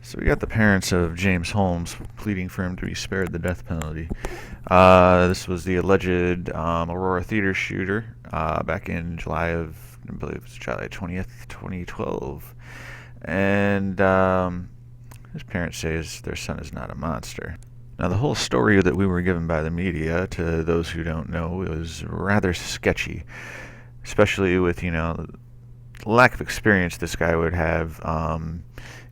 So we got the parents of James Holmes pleading for him to be spared the death penalty. This was the alleged Aurora theater shooter back in July of, I believe it was July 20th, 2012. And his parents say their son is not a monster. Now, the whole story that we were given by the media, to those who don't know, was rather sketchy, especially with, the lack of experience this guy would have.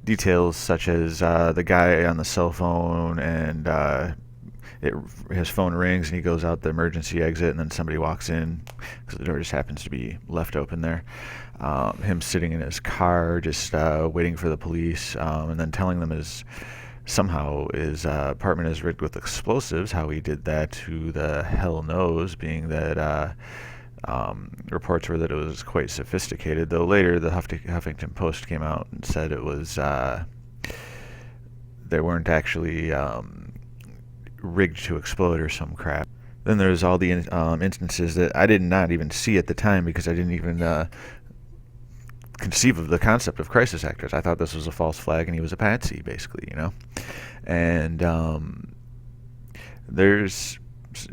Details such as the guy on the cell phone and his phone rings and he goes out the emergency exit and then somebody walks in because the door just happens to be left open there. Him sitting in his car just waiting for the police and then telling them somehow his apartment is rigged with explosives. How he did that, who the hell knows, being that reports were that it was quite sophisticated, though later the Huffington Post came out and said it was they weren't actually rigged to explode or some crap. Then there's all the instances that I did not even see at the time because I didn't even conceive of the concept of crisis actors. I thought this was a false flag and he was a patsy, basically, And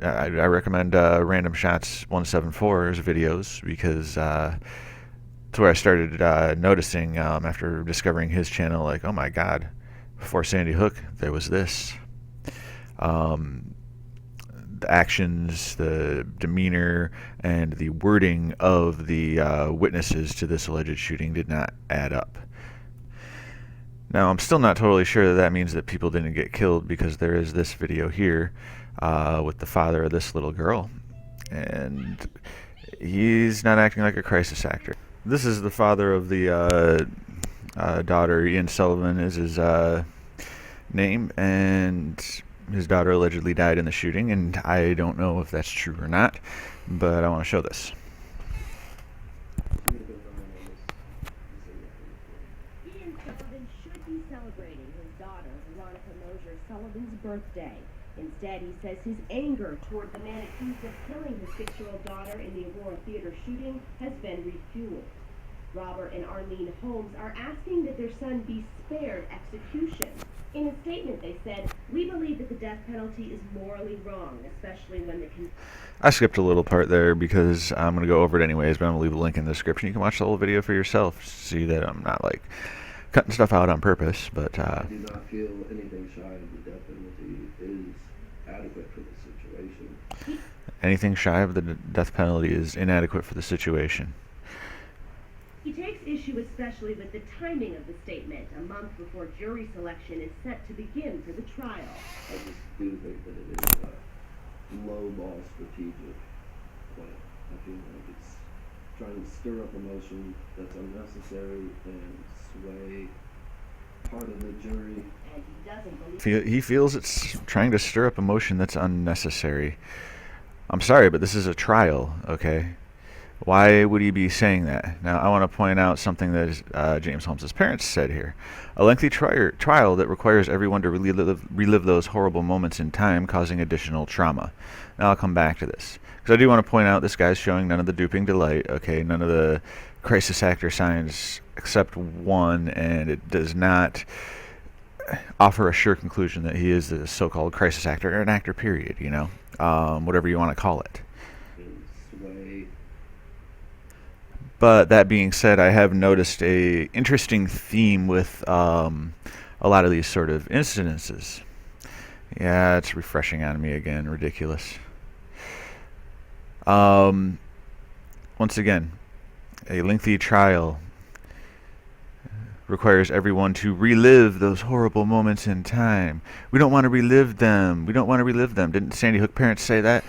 I recommend Random Shots 174's videos because it's where I started noticing after discovering his channel, like, oh my god, before Sandy Hook, there was this. The actions, the demeanor, and the wording of the witnesses to this alleged shooting did not add up. Now, I'm still not totally sure that means that people didn't get killed because there is this video here with the father of this little girl, and he's not acting like a crisis actor. This is the father of the daughter. Ian Sullivan is his name, and his daughter allegedly died in the shooting, and I don't know if that's true or not, but I want to show this. Ian Sullivan should be celebrating his daughter, Sullivan's birthday. Instead, he says his anger toward the man accused of killing his 6-year-old daughter in the Aurora theater shooting has been refueled. Robert and Arlene Holmes are asking that their son be spared execution. In a statement, they said, "We believe that the death penalty is morally wrong, especially when the..." I skipped a little part there because I'm going to go over it anyways, but I'm going to leave a link in the description. You can watch the whole video for yourself, see that I'm not, like, cutting stuff out on purpose, but... I do not feel anything shy of the death penalty is adequate for the situation. Anything shy of the death penalty is inadequate for the situation. He takes issue especially with the timing of the statement, a month before jury selection is set to begin for the trial. I just do think that it is a low-ball strategic plan. I feel like it's trying to stir up emotion that's unnecessary and sway part of the jury. And he doesn't believe... He feels it's trying to stir up emotion that's unnecessary. I'm sorry, but this is a trial, okay? Why would he be saying that? Now, I want to point out something that James Holmes' parents said here. A lengthy trial that requires everyone to relive those horrible moments in time, causing additional trauma. Now, I'll come back to this. Because I do want to point out this guy's showing none of the duping delight, okay? None of the crisis actor signs except one, and it does not offer a sure conclusion that he is a so-called crisis actor, or an actor, period, whatever you want to call it. But that being said, I have noticed a interesting theme with a lot of these sort of incidences. Yeah, it's refreshing on me again. Ridiculous. Once again, a lengthy trial requires everyone to relive those horrible moments in time. We don't want to relive them. We don't want to relive them. Didn't Sandy Hook parents say that?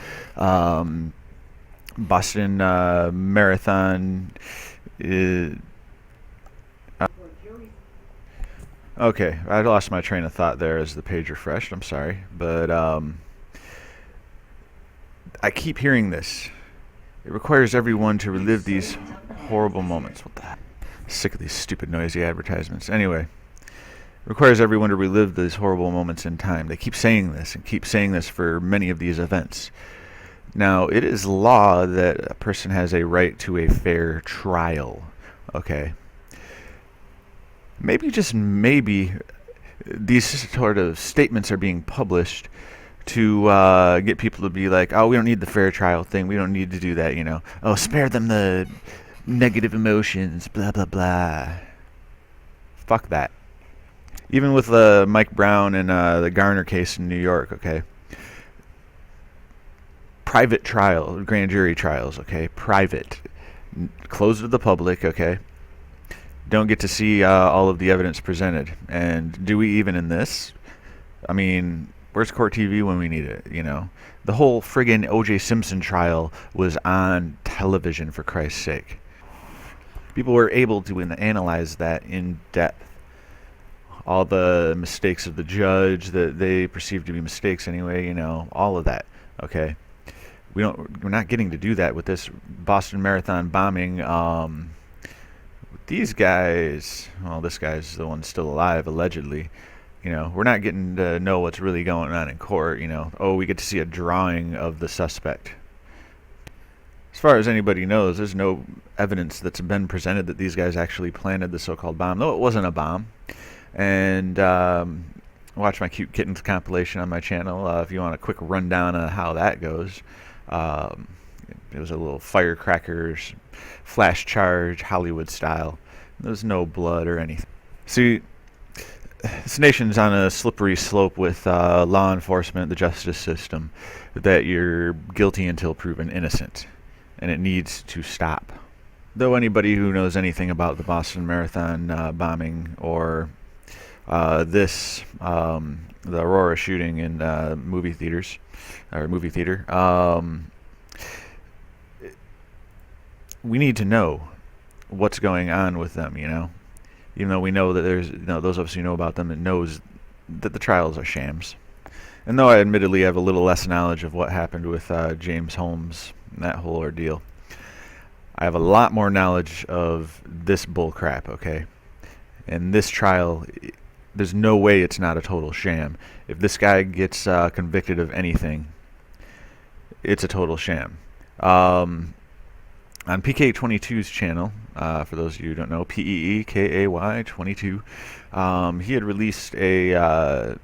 Boston Marathon. Okay, I lost my train of thought there as the page refreshed. I'm sorry, but I keep hearing this. It requires everyone to relive these horrible moments. What the heck? Sick of these stupid, noisy advertisements. Anyway, requires everyone to relive these horrible moments in time. They keep saying this and keep saying this for many of these events. Now, it is law that a person has a right to a fair trial, okay? Maybe, just maybe, these sort of statements are being published to get people to be like, oh, we don't need the fair trial thing. We don't need to do that, you know. Oh, spare them the negative emotions, blah, blah, blah. Fuck that. Even with Mike Brown and the Garner case in New York, okay? Private trial, grand jury trials, okay? Private. Closed to the public, okay? Don't get to see all of the evidence presented. And do we even in this? I mean, where's court TV when we need it, you know? The whole friggin' O.J. Simpson trial was on television, for Christ's sake. People were able to analyze that in depth. All the mistakes of the judge that they perceived to be mistakes anyway, you know, all of that, okay? We're not getting to do that with this Boston Marathon bombing. These guys, well, this guy's the one still alive, allegedly. You know, we're not getting to know what's really going on in court, you know. Oh, we get to see a drawing of the suspect. As far as anybody knows, there's no evidence that's been presented that these guys actually planted the so-called bomb, though it wasn't a bomb. And watch my Cute Kittens compilation on my channel if you want a quick rundown of how that goes. It was a little firecrackers, flash charge, Hollywood style. There's no blood or anything. See, this nation's on a slippery slope with law enforcement, the justice system, that you're guilty until proven innocent, and it needs to stop. Though anybody who knows anything about the Boston Marathon bombing or the Aurora shooting in movie theater, we need to know what's going on with them, you know? Even though we know that there's, you know, those of us who know about them that knows that the trials are shams. And though I admittedly have a little less knowledge of what happened with James Holmes and that whole ordeal, I have a lot more knowledge of this bullcrap, okay? And this trial, there's no way it's not a total sham. If this guy gets convicted of anything, it's a total sham. On PK22's channel, for those of you who don't know, PEEKAY 22, he had released or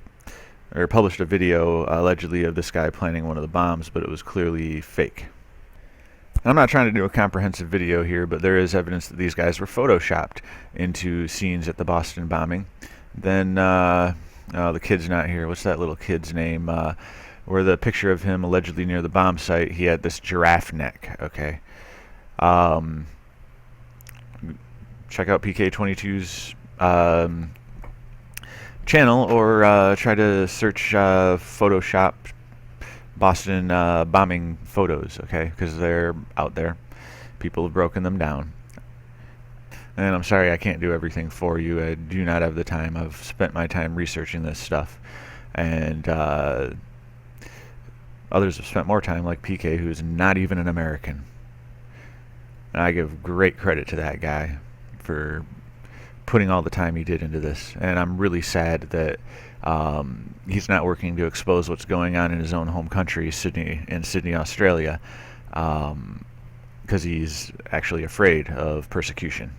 published a video allegedly of this guy planning one of the bombs, but it was clearly fake. I'm not trying to do a comprehensive video here, but there is evidence that these guys were photoshopped into scenes at the Boston bombing. Then, the kid's not here. What's that little kid's name? Where the picture of him allegedly near the bomb site, he had this giraffe neck, okay? Check out PK22's channel, or try to search Photoshop Boston bombing photos, okay? Because they're out there. People have broken them down. And I'm sorry I can't do everything for you. I do not have the time. I've spent my time researching this stuff. And others have spent more time, like PK, who's not even an American. And I give great credit to that guy for putting all the time he did into this. And I'm really sad that he's not working to expose what's going on in his own home country, Sydney, Australia, because he's actually afraid of persecution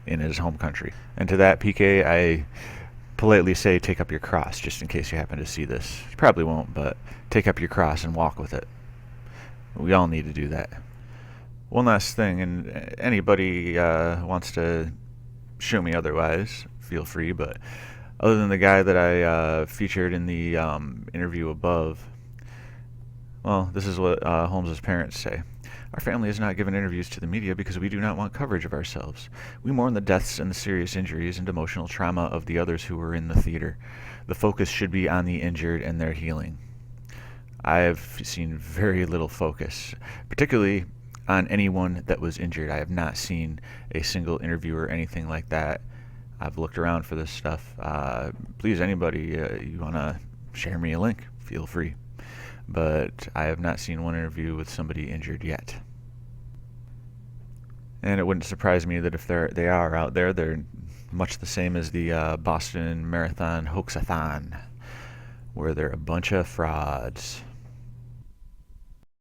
in his home country. And to that, PK, I politely say, take up your cross, just in case you happen to see this. You probably won't, but take up your cross and walk with it. We all need to do that. One last thing, and anybody wants to show me otherwise, feel free, but other than the guy that I featured in the interview above, well, this is what Holmes' parents say. Our family has not given interviews to the media because we do not want coverage of ourselves. We mourn the deaths and the serious injuries and emotional trauma of the others who were in the theater. The focus should be on the injured and their healing. I have seen very little focus, particularly on anyone that was injured. I have not seen a single interview or anything like that. I've looked around for this stuff. Please, anybody, you want to share me a link, feel free. But I have not seen one interview with somebody injured yet. And it wouldn't surprise me that if they are out there, they're much the same as the Boston Marathon hoaxathon, where they're a bunch of frauds.